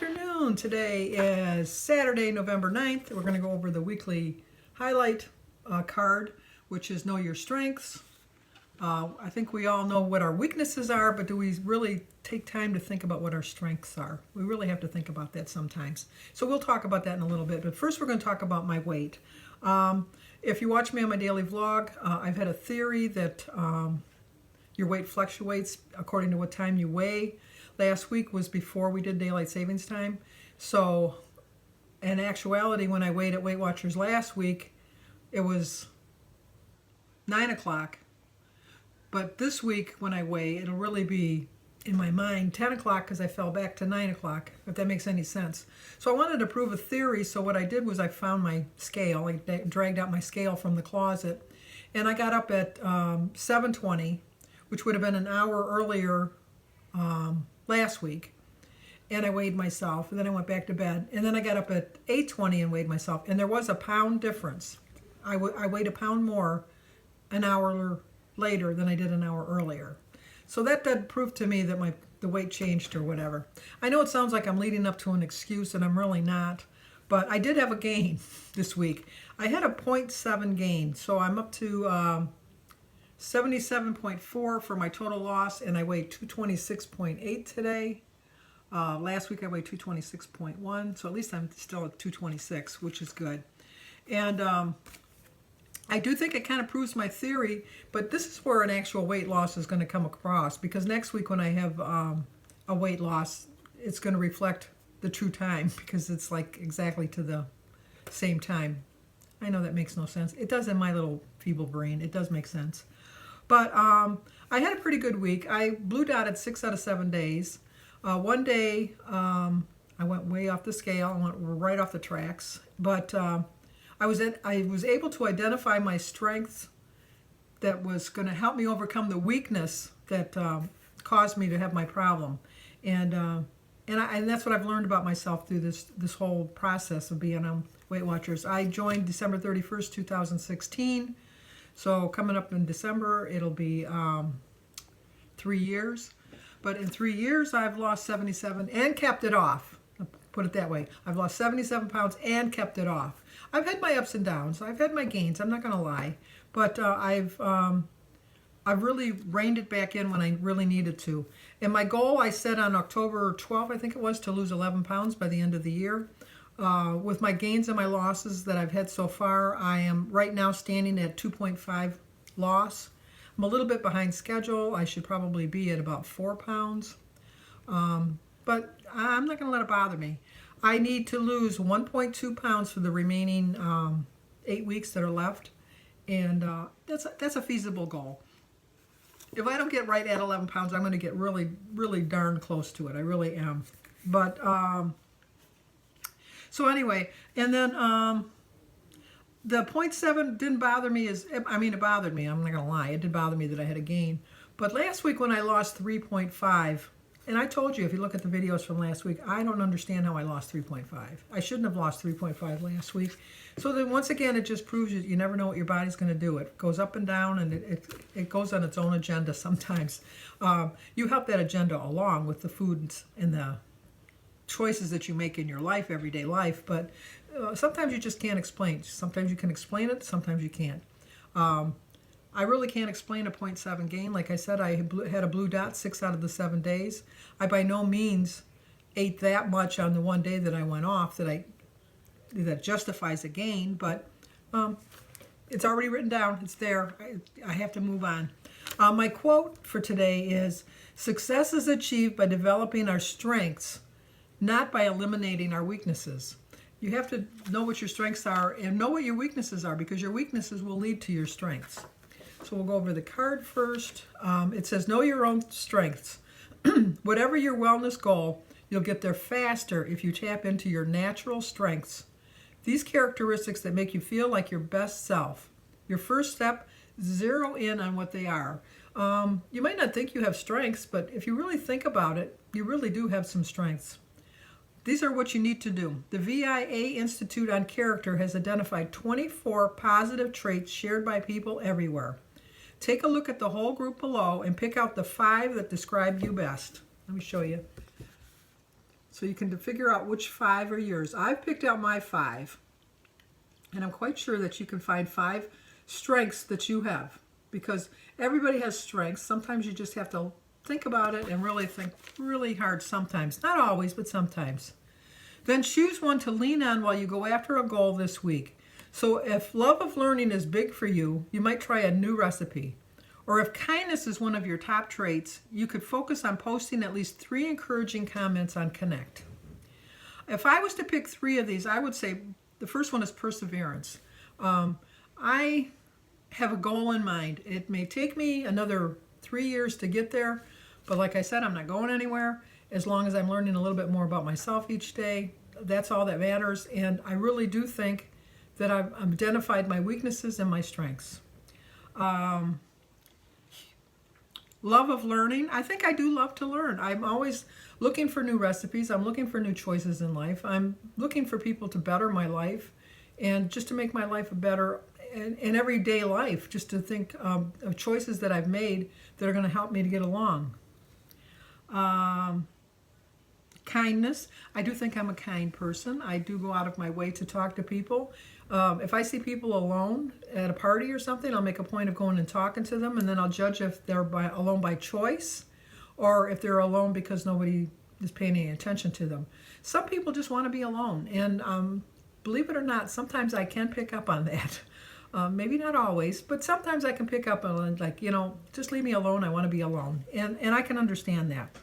afternoon. Today is Saturday, November 9th. We're going to go over the weekly highlight card, which is Know Your Strengths. I think we all know what our weaknesses are, but do we really take time to think about what our strengths are? We really have to think about that sometimes. So we'll talk about that in a little bit, but first we're going to talk about my weight. If you watch me on my daily vlog, I've had a theory that your weight fluctuates according to what time you weigh. Last week was before we did daylight savings time. So in actuality, when I weighed at Weight Watchers last week, it was 9 o'clock. But this week when I weigh, it'll really be, in my mind, 10 o'clock because I fell back to 9 o'clock, if that makes any sense. So I wanted to prove a theory, so what I did was I found my scale. I dragged out my scale from the closet, and I got up at 7:20, which would have been an hour earlier last week, and I weighed myself, and then I went back to bed, and then I got up at 8:20 and weighed myself, and there was a pound difference. I weighed a pound more an hour later than I did an hour earlier. So that did prove to me that the weight changed or whatever. I know it sounds like I'm leading up to an excuse, and I'm really not, but I did have a gain this week. I had a 0.7 gain, so I'm up to 77.4 for my total loss, and I weighed 226.8 today. Last week I weighed 226.1, so at least I'm still at 226, which is good. And I do think it kind of proves my theory, but this is where an actual weight loss is going to come across, because next week when I have a weight loss, it's going to reflect the true time, because it's like exactly to the same time. I know that makes no sense. It does in my little feeble brain. It does make sense. But I had a pretty good week. I blue dotted 6 out of 7 days. One day I went way off the scale. I went right off the tracks. But I was able to identify my strengths that was going to help me overcome the weakness that caused me to have my problem. And that's what I've learned about myself through this whole process of being on Weight Watchers. I joined December 31st, 2016. So coming up in December, it'll be 3 years. But in 3 years, I've lost 77 and kept it off. I'll put it that way. I've lost 77 pounds and kept it off. I've had my ups and downs. I've had my gains. I'm not going to lie. But I've really reined it back in when I really needed to. And my goal I set on October 12th, I think it was, to lose 11 pounds by the end of the year. With my gains and my losses that I've had so far, I am right now standing at 2.5 loss. I'm a little bit behind schedule. I should probably be at about 4 pounds. But I'm not going to let it bother me. I need to lose 1.2 pounds for the remaining 8 weeks that are left. And that's a feasible goal. If I don't get right at 11 pounds, I'm going to get really, really darn close to it. I really am. But so anyway, and then the 0.7 didn't bother me it bothered me. I'm not going to lie. It did bother me that I had a gain. But last week when I lost 3.5, and I told you, if you look at the videos from last week, I don't understand how I lost 3.5. I shouldn't have lost 3.5 last week. So then once again, it just proves you never know what your body's going to do. It goes up and down, and it goes on its own agenda sometimes. You help that agenda along with the foods and the choices that you make in your life, everyday life, but sometimes you just can't explain. Sometimes you can explain it, sometimes you can't. I really can't explain a 0.7 gain. Like I said, I had a blue dot 6 out of the 7 days. I by no means ate that much on the one day that I went off that justifies a gain, but it's already written down. It's there. I have to move on. My quote for today is, "Success is achieved by developing our strengths, not by eliminating our weaknesses." You have to know what your strengths are and know what your weaknesses are, because your weaknesses will lead to your strengths. So we'll go over the card first. It says, know your own strengths. Whatever your wellness goal, you'll get there faster if you tap into your natural strengths. These characteristics that make you feel like your best self. Your first step, zero in on what they are. You might not think you have strengths, but if you really think about it, you really do have some strengths. These are what you need to do. The VIA Institute on Character has identified 24 positive traits shared by people everywhere. Take a look at the whole group below and pick out the 5 that describe you best. Let me show you. So you can figure out which 5 are yours. I've picked out my 5. And I'm quite sure that you can find 5 strengths that you have. Because everybody has strengths. Sometimes you just have to think about it and really think really hard sometimes. Not always, but sometimes. Then choose one to lean on while you go after a goal this week. So if love of learning is big for you, you might try a new recipe. Or if kindness is one of your top traits, you could focus on posting at least 3 encouraging comments on Connect. If I was to pick 3 of these, I would say the first one is perseverance. I have a goal in mind. It may take me another 3 years to get there, but like I said, I'm not going anywhere. As long as I'm learning a little bit more about myself each day, that's all that matters. And I really do think that I've identified my weaknesses and my strengths. Love of learning. I think I do love to learn. I'm always looking for new recipes. I'm looking for new choices in life. I'm looking for people to better my life and just to make my life a better in everyday life, just to think of choices that I've made that are going to help me to get along. Kindness. I do think I'm a kind person. I do go out of my way to talk to people. If I see people alone at a party or something, I'll make a point of going and talking to them, and then I'll judge if they're alone by choice or if they're alone because nobody is paying any attention to them. Some people just want to be alone, and believe it or not, sometimes I can pick up on that. Maybe not always, but sometimes I can pick up on, like, just leave me alone. I want to be alone, and I can understand that.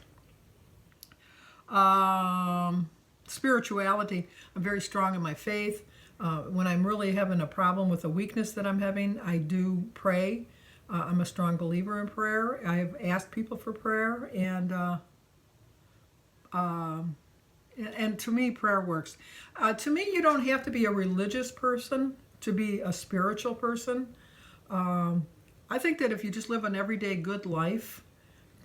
Spirituality. I'm very strong in my faith. When I'm really having a problem with a weakness that I'm having, I do pray. I'm a strong believer in prayer. I've asked people for prayer, and to me, prayer works. To me, you don't have to be a religious person to be a spiritual person. I think that if you just live an everyday good life,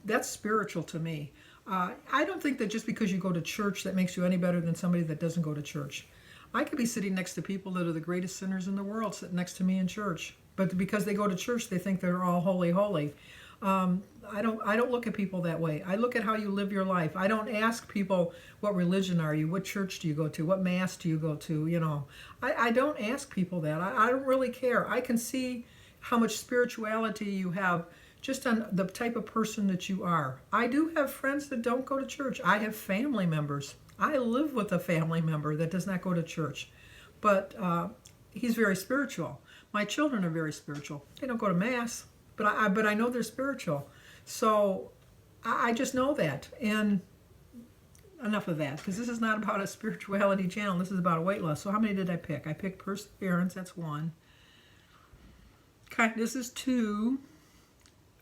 that's spiritual to me. I don't think that just because you go to church that makes you any better than somebody that doesn't go to church. I could be sitting next to people that are the greatest sinners in the world sitting next to me in church. But because they go to church, they think they're all holy, holy. I don't look at people that way. I look at how you live your life. I don't ask people, what religion are you? What church do you go to? What mass do you go to? I don't ask people that. I don't really care. I can see how much spirituality you have just on the type of person that you are. I do have friends that don't go to church. I have family members. I live with a family member that does not go to church, but he's very spiritual. My children are very spiritual. They don't go to mass, but I know they're spiritual. So I just know that. And enough of that, because this is not about a spirituality channel. This is about a weight loss. So how many did I pick? I picked perseverance. That's 1. Kindness is 2.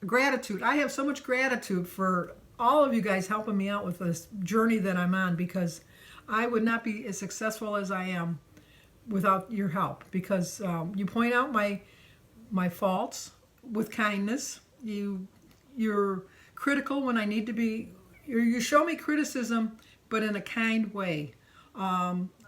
Gratitude. I have so much gratitude for all of you guys helping me out with this journey that I'm on, because I would not be as successful as I am without your help, because you point out my faults with kindness. You're critical when I need to be. You show me criticism, but in a kind way.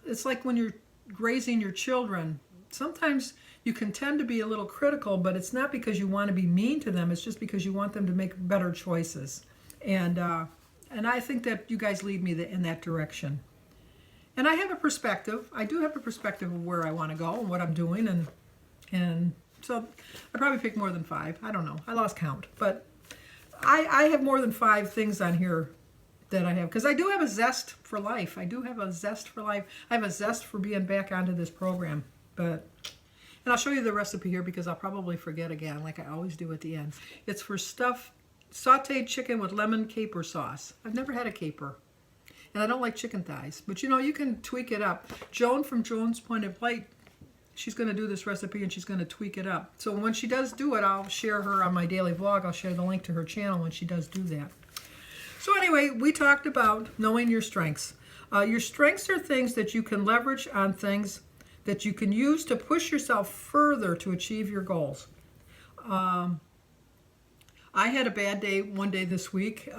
It's like when you're raising your children. Sometimes you can tend to be a little critical, but it's not because you want to be mean to them. It's just because you want them to make better choices. And I think that you guys lead me in that direction. And I have a perspective. I do have a perspective of where I want to go and what I'm doing. And so I probably picked more than 5. I don't know. I lost count. But I have more than 5 things on here that I have. Because I do have a zest for life. I do have a zest for life. I have a zest for being back onto this program. And I'll show you the recipe here because I'll probably forget again, like I always do at the end. It's for stuffed sauteed chicken with lemon caper sauce. I've never had a caper. And I don't like chicken thighs. But you can tweak it up. Joan from Joan's Point of Light, she's going to do this recipe and she's going to tweak it up. So when she does do it, I'll share her on my daily vlog. I'll share the link to her channel when she does do that. So anyway, we talked about knowing your strengths. Your strengths are things that you can leverage on things that you can use to push yourself further to achieve your goals. I had a bad day one day this week.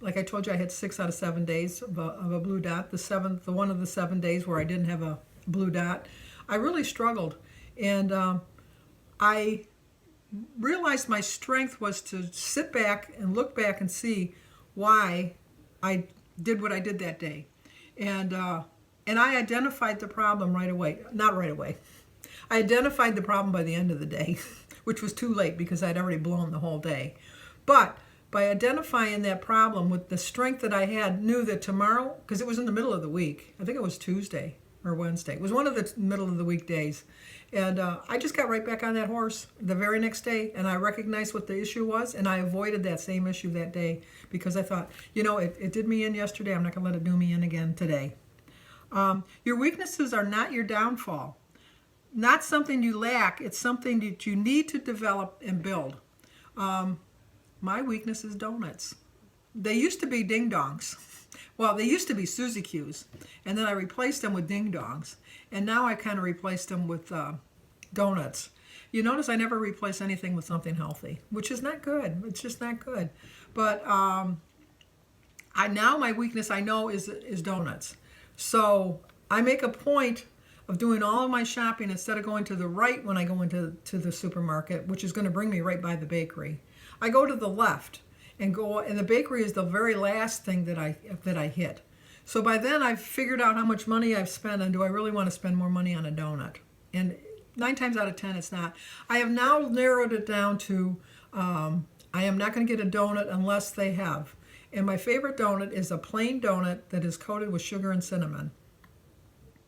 Like I told you, I had 6 out of 7 days of a blue dot. The one of the 7 days where I didn't have a blue dot, I really struggled. And I realized my strength was to sit back and look back and see why I did what I did that day. And I identified the problem right away. Not right away. I identified the problem by the end of the day, which was too late because I'd already blown the whole day. But by identifying that problem with the strength that I had, knew that tomorrow, because it was in the middle of the week, I think it was Tuesday or Wednesday. It was one of the middle of the week days. And I just got right back on that horse the very next day, and I recognized what the issue was, and I avoided that same issue that day because I thought, it did me in yesterday. I'm not going to let it do me in again today. Your weaknesses are not your downfall. Not something you lack. It's something that you need to develop and build. My weakness is donuts. They used to be ding-dongs. Well, they used to be Suzy Q's, and then I replaced them with ding-dongs, and now I kind of replaced them with donuts. You notice I never replace anything with something healthy, which is not good. It's just not good. But now my weakness I know is donuts. So I make a point of doing all of my shopping instead of going to the right when I go into the supermarket, which is going to bring me right by the bakery. I go to the left and the bakery is the very last thing that I hit. So by then I've figured out how much money I've spent, and do I really want to spend more money on a donut? And 9 times out of 10 it's not. I have now narrowed it down to I am not going to get a donut unless they have. And my favorite donut is a plain donut that is coated with sugar and cinnamon.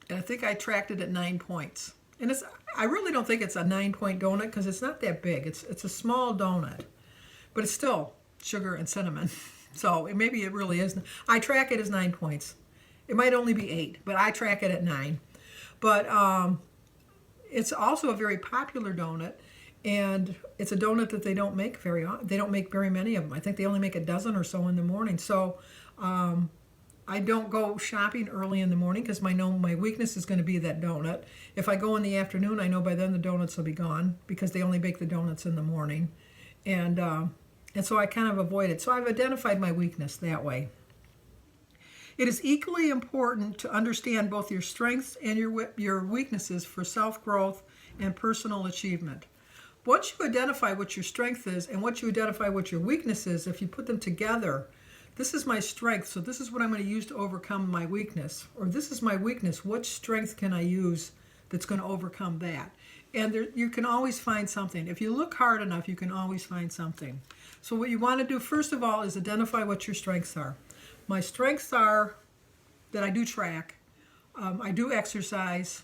And I think I tracked it at 9 points. And I really don't think it's a 9-point donut because it's not that big. It's a small donut, but it's still sugar and cinnamon. So maybe it really is. I track it as 9 points. It might only be 8, but I track it at 9. But it's also a very popular donut, and it's a donut that they don't make very often. They don't make very many of them. I think they only make a dozen or so in the morning. So I don't go shopping early in the morning because I know my weakness is going to be that donut. If I go in the afternoon, I know by then the donuts will be gone because they only bake the donuts in the morning. And so I kind of avoid it. So I've identified my weakness that way. It is equally important to understand both your strengths and your weaknesses for self-growth and personal achievement. Once you identify what your strength is and once you identify what your weakness is, if you put them together, this is my strength, so this is what I'm going to use to overcome my weakness. Or this is my weakness, what strength can I use that's going to overcome that? And you can always find something. If you look hard enough, you can always find something. So what you want to do, first of all, is identify what your strengths are. My strengths are that I do track, I do exercise,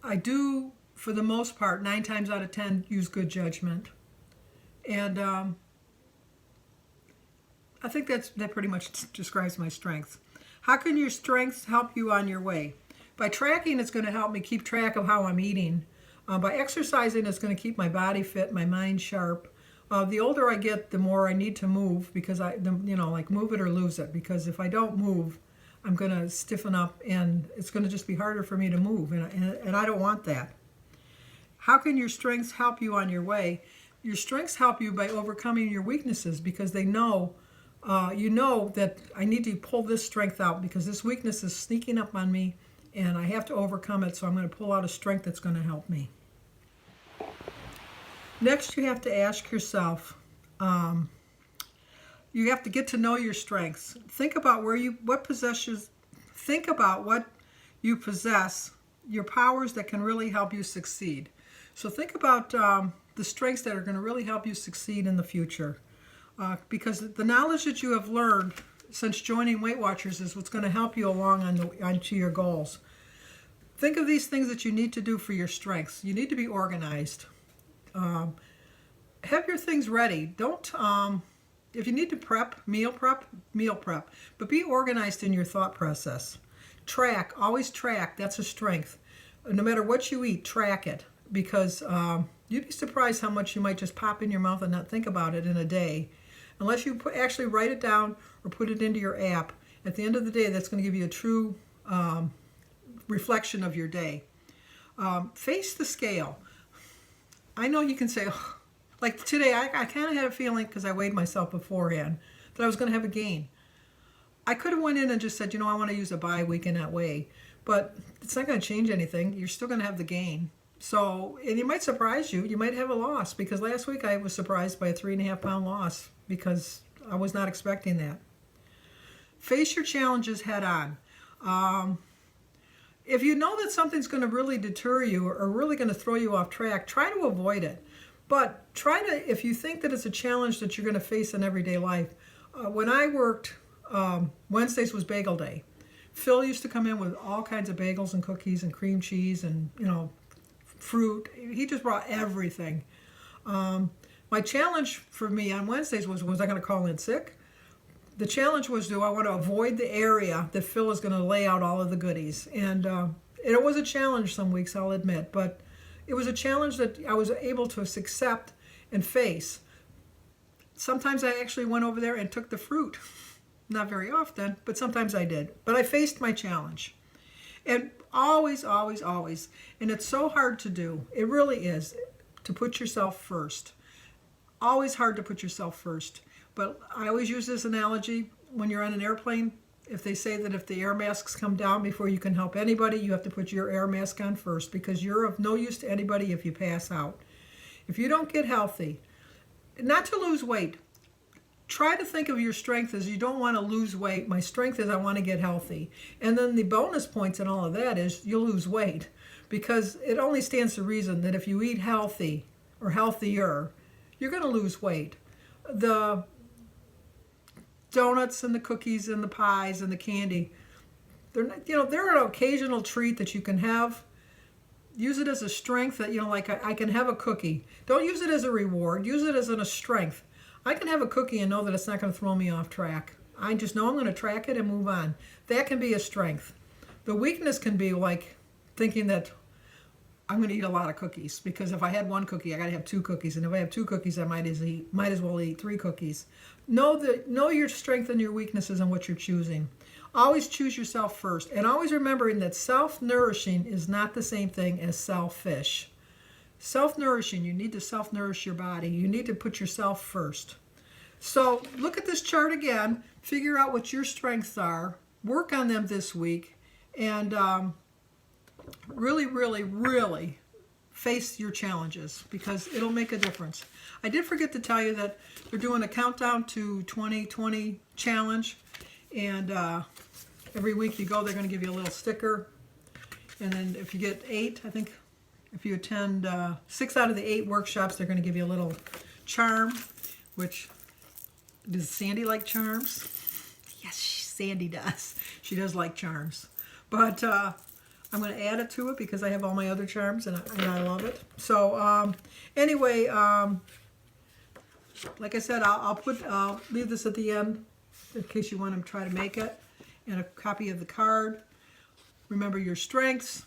I do, for the most part, 9 times out of 10, use good judgment. And I think that pretty much describes my strengths. How can your strengths help you on your way? By tracking, it's going to help me keep track of how I'm eating. By exercising, it's going to keep my body fit, my mind sharp. The older I get, the more I need to move because like move it or lose it. Because if I don't move, I'm going to stiffen up and it's going to just be harder for me to move. And I don't want that. How can your strengths help you on your way? Your strengths help you by overcoming your weaknesses because they know, you know that I need to pull this strength out because this weakness is sneaking up on me and I have to overcome it. So I'm going to pull out a strength that's going to help me. Next, you have to ask yourself, you have to get to know your strengths. Think about what you possess, your powers that can really help you succeed. So think about the strengths that are going to really help you succeed in the future. Because the knowledge that you have learned since joining Weight Watchers is what's going to help you along onto your goals. Think of these things that you need to do for your strengths. You need to be organized. Have your things ready. Don't, if you need to meal prep, but be organized in your thought process. Track, always track, that's a strength. No matter what you eat, track it because you'd be surprised how much you might just pop in your mouth and not think about it in a day. Unless you actually write it down or put it into your app. At the end of the day, that's going to give you a true reflection of your day. Face the scale. I know you can say, oh, like today, I kind of had a feeling because I weighed myself beforehand that I was going to have a gain. I could have went in and just said, I want to use a bye week and not weigh. But it's not going to change anything. You're still going to have the gain. So, and it might surprise you. You might have a loss because last week I was surprised by a 3.5 pound loss because I was not expecting that. Face your challenges head on. If you know that something's going to really deter you or really going to throw you off track, try to avoid it. But try to, if you think that it's a challenge that you're going to face in everyday life. When I worked, Wednesdays was bagel day. Phil used to come in with all kinds of bagels and cookies and cream cheese and, fruit. He just brought everything. My challenge for me on Wednesdays was I going to call in sick? The challenge was, do I want to avoid the area that Phil is going to lay out all of the goodies? And it was a challenge some weeks, I'll admit, but it was a challenge that I was able to accept and face. Sometimes I actually went over there and took the fruit. Not very often, but sometimes I did. But I faced my challenge. And always, always, always, and it's so hard to do, it really is, to put yourself first. Always hard to put yourself first. But I always use this analogy when you're on an airplane. If they say that if the air masks come down before you can help anybody, you have to put your air mask on first, because you're of no use to anybody if you pass out. If you don't get healthy, not to lose weight, try to think of your strength as you don't want to lose weight. My strength is I want to get healthy. And then the bonus points and all of that is you'll lose weight, because it only stands to reason that if you eat healthy or healthier, you're going to lose weight. The donuts and the cookies and the pies and the candy, they're an occasional treat that you can have. Use it as a strength that, like I can have a cookie. Don't use it as a reward. Use it as a strength. I can have a cookie and know that it's not going to throw me off track. I just know I'm going to track it and move on. That can be a strength. The weakness can be like thinking that I'm going to eat a lot of cookies, because if I had one cookie, I got to have 2 cookies. And if I have 2 cookies, I might as well eat 3 cookies. Know your strength and your weaknesses and what you're choosing. Always choose yourself first. And always remembering that self-nourishing is not the same thing as selfish. Self-nourishing, you need to self-nourish your body. You need to put yourself first. So look at this chart again. Figure out what your strengths are. Work on them this week. And really, really, really face your challenges, because it'll make a difference. I did forget to tell you that they're doing a countdown to 2020 challenge. And every week you go, they're going to give you a little sticker. And then if you get 8, I think if you attend 6 out of the 8 workshops, they're going to give you a little charm, which, does Sandy like charms? Yes, Sandy does. She does like charms. But I'm going to add it to it because I have all my other charms and I love it. So anyway, like I said, I'll leave this at the end in case you want to try to make it, and a copy of the card. Remember your strengths.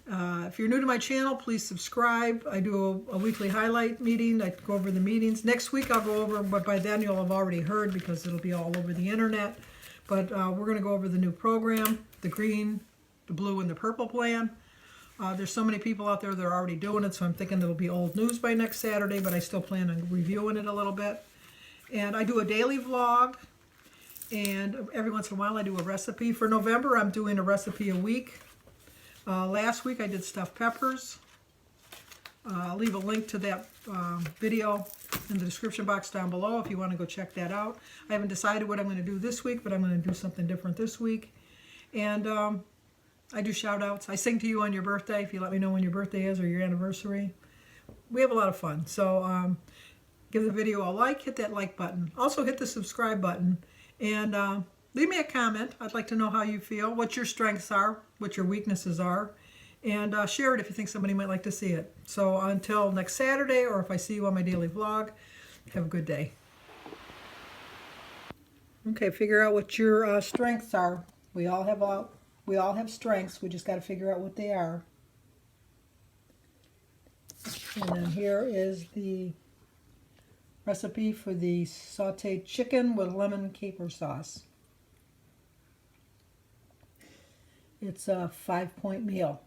If you're new to my channel, please subscribe. I do a weekly highlight meeting. I go over the meetings. Next week I'll go over, but by then you'll have already heard because it'll be all over the internet. But we're going to go over the new program, the green, the blue, and the purple plan. There's so many people out there that are already doing it, so I'm thinking it'll be old news by next Saturday, but I still plan on reviewing it a little bit. And I do a daily vlog, and every once in a while I do a recipe. For November, I'm doing a recipe a week. Last week I did stuffed peppers. I'll leave a link to that video in the description box down below if you want to go check that out. I haven't decided what I'm going to do this week, but I'm going to do something different this week. And I do shout outs. I sing to you on your birthday if you let me know when your birthday is or your anniversary. We have a lot of fun. So give the video a like, hit that like button. Also hit the subscribe button. And leave me a comment. I'd like to know how you feel, what your strengths are, what your weaknesses are. And share it if you think somebody might like to see it. So until next Saturday, or if I see you on my daily vlog, have a good day. Okay, figure out what your strengths are. We all have strengths. We just got to figure out what they are. And then here is the recipe for the sauteed chicken with lemon caper sauce. It's a 5-point meal.